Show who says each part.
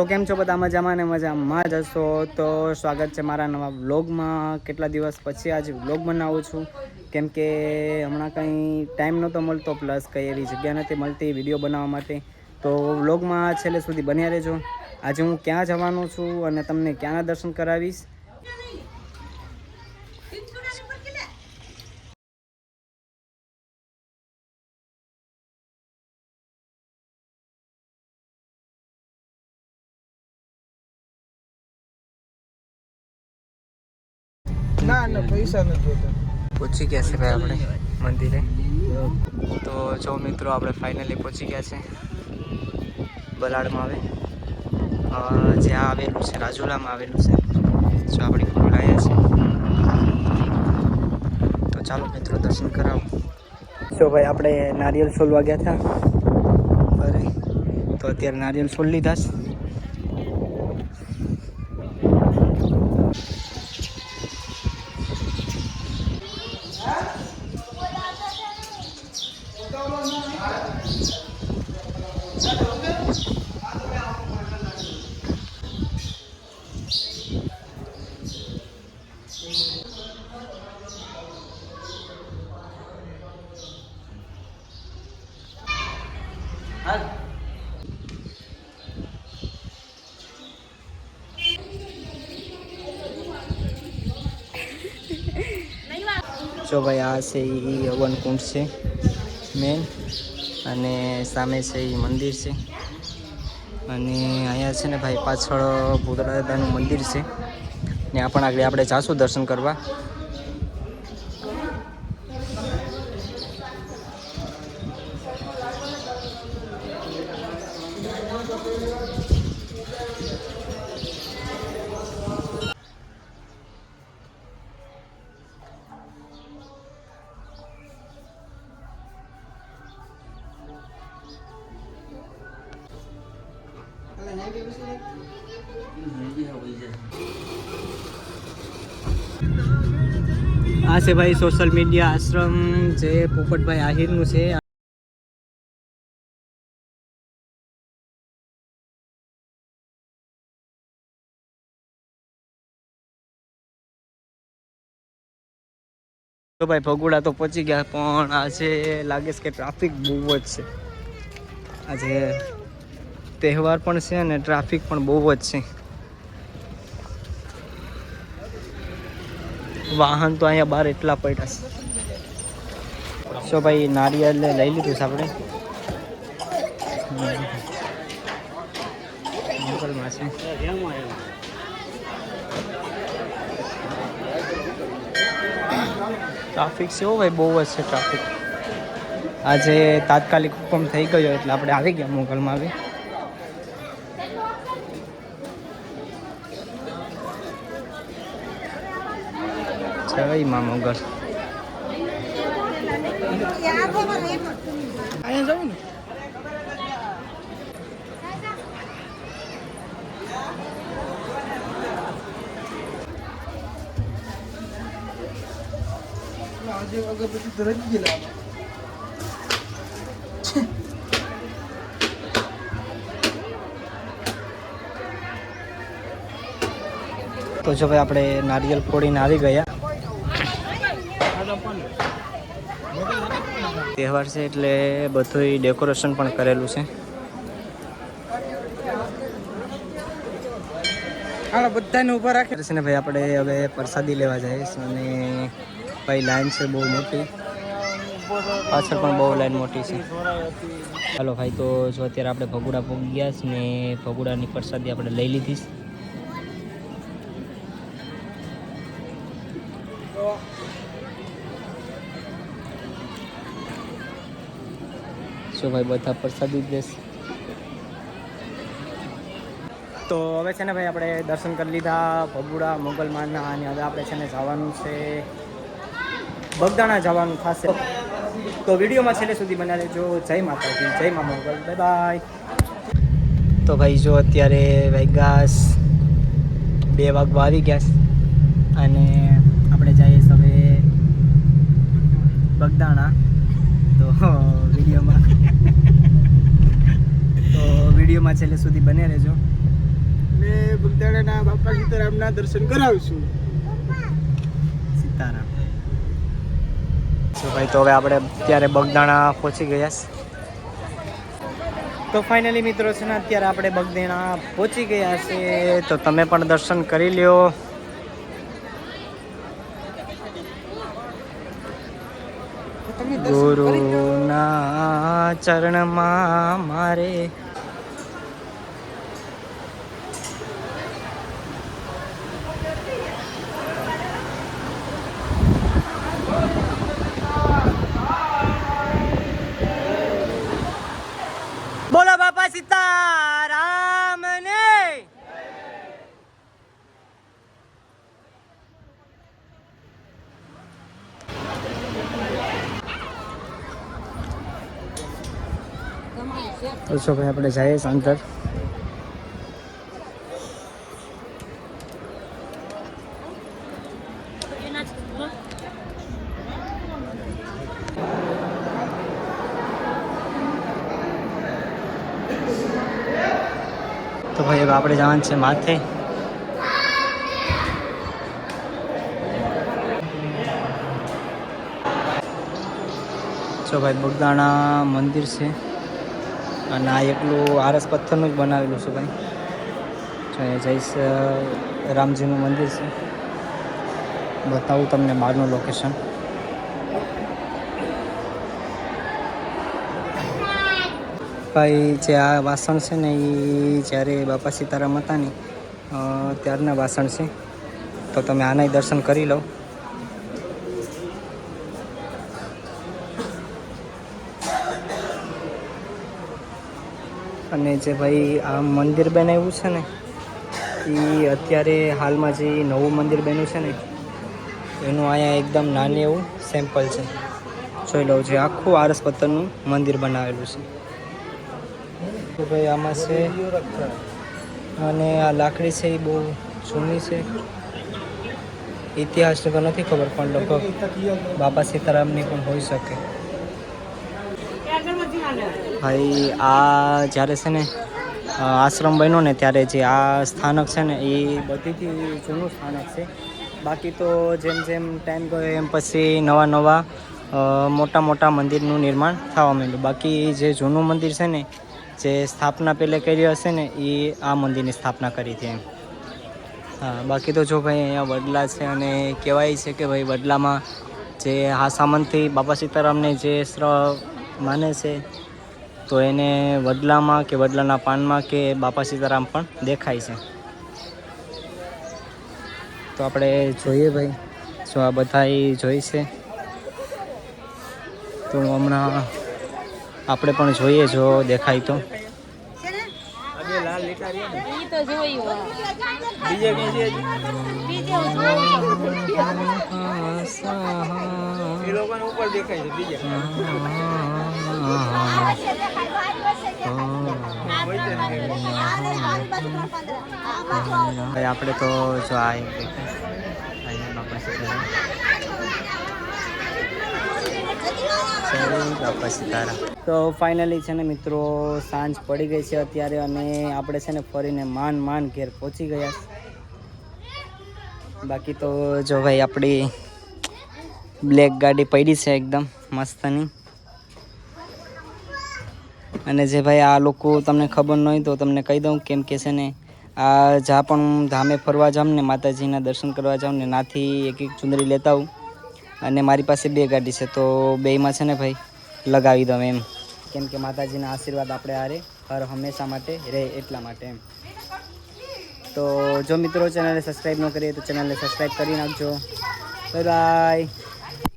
Speaker 1: તો કેમ છો બધા? મજામાં ને મજામાં જ હશો. તો સ્વાગત છે મારા નવા વ્લોગમાં. કેટલા દિવસ પછી આજે વ્લોગ બનાવું છું, કેમ કે હમણાં કંઈ ટાઈમ નહોતો મળતો, પ્લસ કંઈ એવી જગ્યા નથી મળતી વિડીયો બનાવવા માટે. તો વ્લોગમાં છેલ્લે સુધી બન્યા રહેજો. આજે હું ક્યાં જવાનો છું અને તમને ક્યાંના દર્શન કરાવીશ.
Speaker 2: ના ના પૈસા નથી જોતા.
Speaker 1: પહોંચી ગયા છે ભાઈ આપણે મંદિરે. તો જો મિત્રો, આપણે ફાઇનલી પહોંચી ગયા છે બલાડમાં. આવે જ્યાં આવેલું છે, રાજુલામાં આવેલું છે. જો આપણી ખોલ આવ્યા છે. તો ચાલો મિત્રો, દર્શન કરાવો. જો ભાઈ, આપણે નારિયેલ છોલવા ગયા હતા અરે, તો અત્યારે નારિયેલ છોલ લીધા છે. જો ભાઈ, આ છે એ હવન કુંડ છે મેન, અને સામે છે એ મંદિર છે. અને અહીંયા છે ને ભાઈ, પાછળ ભૂતળા દાદાનું મંદિર છે ને. આ પણ આગળ આપણે જાશું દર્શન કરવા. આ છે ભાઈ સોશિયલ મીડિયા આશ્રમ, જે પોપટભાઈ આહિરનું છે. તો ભાઈ, ભગોડા તો પહોંચી ગયા, પણ આજે લાગે છે કે ટ્રાફિક બહુ જ છે. આજે તહેવાર પણ છે અને ટ્રાફિક પણ બહુ જ છે. વાહન તો અહીંયા બહાર એટલા પડ્યા છે. સો ભાઈ, નારિયેળ લઈ લીધું છે આપણે. જંગલમાં છે. ટ્રાફિક છે ભાઈ, બહુ જ છે ટ્રાફિક. આજે તાત્કાલિક હુકમ થઈ ગયો એટલે આપણે આવી ગયા મોગલમાં. આવી જય માં મોગલ.
Speaker 2: અહીંયા જવું ને. આજે અગરબત્તી તો રહી ગયેલા.
Speaker 1: તો જો ભાઈ, આપણે નારિયેલ ફોડીને આવી ગયા. તહેવાર છે એટલે બધું ડેકોરેશન પણ કરેલું છે.
Speaker 2: બધાને ઊભા રાખે
Speaker 1: છે ને ભાઈ. આપણે હવે પ્રસાદી લેવા જઈએ છીએ અને ભાઈ લાઈન છે બહુ મોટી, પાછળ પણ બહુ લાઈન મોટી છે. ચાલો ભાઈ, તો જો અત્યારે આપણે ભગોડા પહોંચી ગયા છે ને ભગોડાની પ્રસાદી આપણે લઈ લીધી છે. શું ભાઈ, બધા પ્રસાદી જ લેશે. તો હવે છે ને ભાઈ, આપણે દર્શન કરી લીધા ભગોડા મોગલમાના, અને હવે આપણે છે ને જવાનું છે બગદાણા જવાનું થશે. તો વિડીયોમાં છેલ્લે સુધી બના લેજો. જય માતાજી, જય મા મોગલ, બાય બાય. તો ભાઈ જો, અત્યારે વાગ્યા 2 વાગવા આવી ગયા અને આપણે જઈએ હવે બગદાણા. તો વિડીયોમાં છેલ્લે સુધી બને રહેજો.
Speaker 2: અને બગદાણાના બાપા સીતારામના દર્શન કરાવીશું.
Speaker 1: સીતારામ. ભાઈ તો હવે આપણે અત્યારે બગદાણા પહોંચી ગયા છે. તો ફાઇનલી મિત્રો છે ને અત્યારે આપણે બગદાણા પહોંચી ગયા છે. તો તમે પણ દર્શન કરી લ્યો.
Speaker 2: તમે દર્શન કરી લો.
Speaker 1: ગુરુના ચરણમાં મારે બોલો બાપા સીતારામ ને. તો ભાઈ આપણે જઈએ અંદર. તો ભાઈ હવે આપણે જવાનું છે માથે. જો ભાઈ બગદાણા મંદિર છે અને આ એકલું આરસ પથ્થરનું જ બનાવેલું છે ભાઈ. જો એ જઈશ રામજીનું મંદિર છે. બતાવું તમને બહારનું લોકેશન. ભાઈ જે આ વાસણ છે ને એ જ્યારે બાપા સીતારામ હતા ને ત્યારના વાસણ છે. તો તમે આના દર્શન કરી લો. અને જે ભાઈ આ મંદિર બનાવ્યું છે ને એ અત્યારે હાલમાં જે નવું મંદિર બન્યું છે ને એનું અહીંયા એકદમ નાનું એવું સેમ્પલ છે. જોઈ લો, જે આખું આરસ પથ્થરનું મંદિર બનાવેલું છે. તો ભાઈ આમાં છે અને આ લાકડી છે એ બહુ જૂની છે. ઇતિહાસ તો નથી ખબર પણ લગભગ બાપા સીતારામની પણ હોઈ શકે. ભાઈ આ જ્યારે છે ને આશ્રમ બન્યો ને ત્યારે જે આ સ્થાનક છે ને એ બધીથી જૂનું સ્થાનક છે. બાકી તો જેમ જેમ ટાઈમ ગયો એમ પછી નવા મોટા મોટા મંદિરનું નિર્માણ થવા માંડ્યું. બાકી જે જૂનું મંદિર છે ને જે સ્થાપના પહેલે કરી હશે ને એ આ મંદિરની સ્થાપના કરી હતી એમ. હા, બાકી તો જો ભાઈ અહીંયા વડલા છે અને કહેવાય છે કે ભાઈ વડલામાં જે આ સામંતથી બાપા સીતારામને જે માને છે તો એને વડલામાં કે વડલાના પાનમાં કે બાપા સીતારામ પણ દેખાય છે. તો આપણે જોઈએ ભાઈ, જો આ બધા જોઈ છે તો હમણાં આપણે પણ જોઈએ જો દેખાય તો. આપણે તો જો બાપા સીતારામ. તો ફાઇનલી છે ને મિત્રો સાંજ પડી ગઈ છે અત્યારે અને આપણે છે ને ફરીને માંડ ઘેર પહોંચી ગયા. બાકી તો જો ભાઈ આપણી બ્લેક ગાડી પડી છે એકદમ મસ્તની. અને જે ભાઈ આ લોકો તમને ખબર ન હોય તો તમને કહી દઉં, કેમ કે છે ને આ જ્યાં પણ હું ધામે ફરવા જાઉં ને માતાજીના દર્શન કરવા જાઉં ને નાથી એક ચુંદડી લેતા આવું. અને મારી પાસે 2 ગાડી છે તો બેયમાં છે ને ભાઈ લગાવી દઉં એમ, કેમ કે માતાજીના આશીર્વાદ આપણે હારે હર હંમેશા માટે રહે એટલા માટે એમ. તો જો મિત્રો ચેનલને સબસ્ક્રાઈબ ન કરીએ તો ચેનલને સબસ્ક્રાઈબ કરી નાખજો. Bye bye.